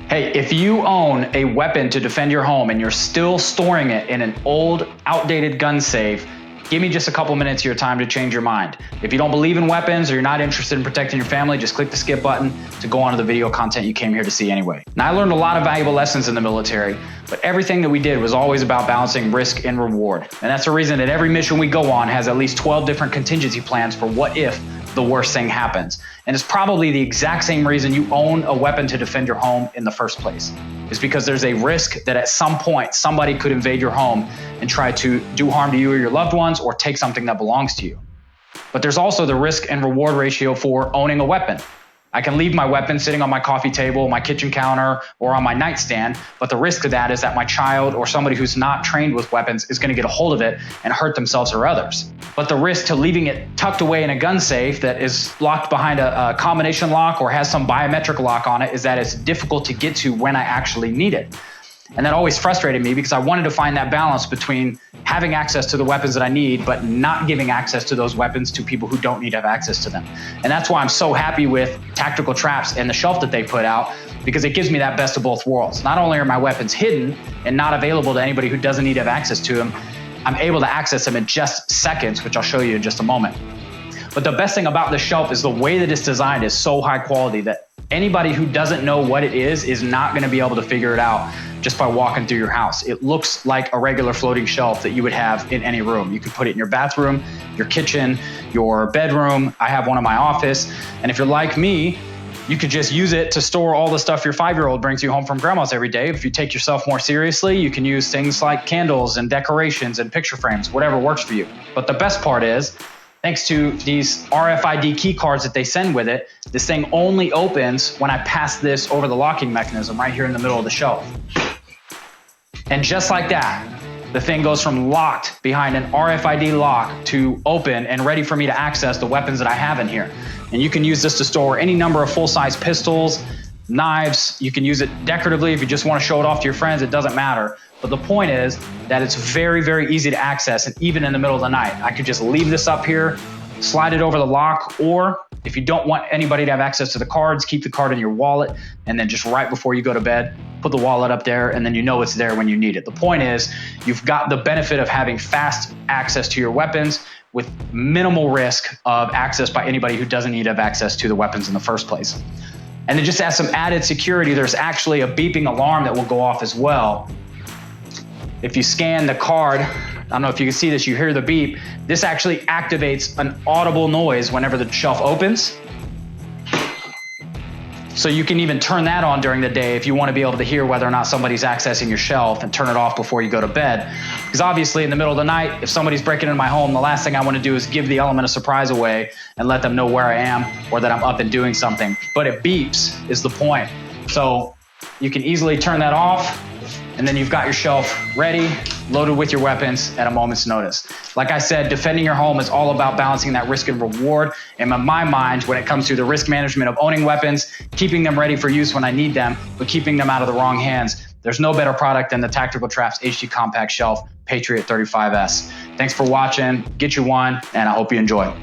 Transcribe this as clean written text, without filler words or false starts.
Hey, if you own a weapon to defend your home and you're still storing it in an old, outdated gun safe, give me just a couple minutes of your time to change your mind. If you don't believe in weapons or you're not interested in protecting your family, just click the skip button to go on to the video content you came here to see anyway. Now, I learned a lot of valuable lessons in the military, but everything that we did was always about balancing risk and reward. And that's the reason that every mission we go on has at least 12 different contingency plans for what if the worst thing happens. And it's probably the exact same reason you own a weapon to defend your home in the first place. It's because there's a risk that at some point somebody could invade your home and try to do harm to you or your loved ones or take something that belongs to you. But there's also the risk and reward ratio for owning a weapon. I can leave my weapon sitting on my coffee table, my kitchen counter, or on my nightstand, but the risk of that is that my child or somebody who's not trained with weapons is going to get a hold of it and hurt themselves or others. But the risk to leaving it tucked away in a gun safe that is locked behind a combination lock or has some biometric lock on it is that it's difficult to get to when I actually need it. And that always frustrated me because I wanted to find that balance between having access to the weapons that I need, but not giving access to those weapons to people who don't need to have access to them. And that's why I'm so happy with TacticalTraps and the shelf that they put out, because it gives me that best of both worlds. Not only are my weapons hidden and not available to anybody who doesn't need to have access to them, I'm able to access them in just seconds, which I'll show you in just a moment. But the best thing about the shelf is the way that it's designed is so high quality that anybody who doesn't know what it is not going to be able to figure it out just by walking through your house. It looks like a regular floating shelf that you would have in any room. You could put it in your bathroom, your kitchen, your bedroom. I have one in my office. And if you're like me, you could just use it to store all the stuff your 5-year-old brings you home from grandma's every day. If you take yourself more seriously, you can use things like candles and decorations and picture frames, whatever works for you. But the best part is, thanks to these RFID key cards that they send with it, this thing only opens when I pass this over the locking mechanism right here in the middle of the shelf. And just like that, the thing goes from locked behind an RFID lock to open and ready for me to access the weapons that I have in here. And you can use this to store any number of full-size pistols, knives. You can use it decoratively if you just want to show it off to your friends. It doesn't matter. But the point is that it's very, very easy to access, and even in the middle of the night. I could just leave this up here, slide it over the lock, or if you don't want anybody to have access to the cards, keep the card in your wallet, and then just right before you go to bed, put the wallet up there, and then you know it's there when you need it. The point is, you've got the benefit of having fast access to your weapons with minimal risk of access by anybody who doesn't need to have access to the weapons in the first place. And then just as some added security, there's actually a beeping alarm that will go off as well. If you scan the card, I don't know if you can see this, you hear the beep. This actually activates an audible noise whenever the shelf opens. So you can even turn that on during the day if you want to be able to hear whether or not somebody's accessing your shelf, and turn it off before you go to bed. Because obviously in the middle of the night, if somebody's breaking into my home, the last thing I want to do is give the element of surprise away and let them know where I am or that I'm up and doing something. But it beeps is the point. So you can easily turn that off, and then you've got your shelf ready, loaded with your weapons at a moment's notice. Like I said, defending your home is all about balancing that risk and reward. And in my mind, when it comes to the risk management of owning weapons, keeping them ready for use when I need them, but keeping them out of the wrong hands, there's no better product than the TacticalTraps HD Compact Shelf Patriot 35S. Thanks for watching, get you one, and I hope you enjoy.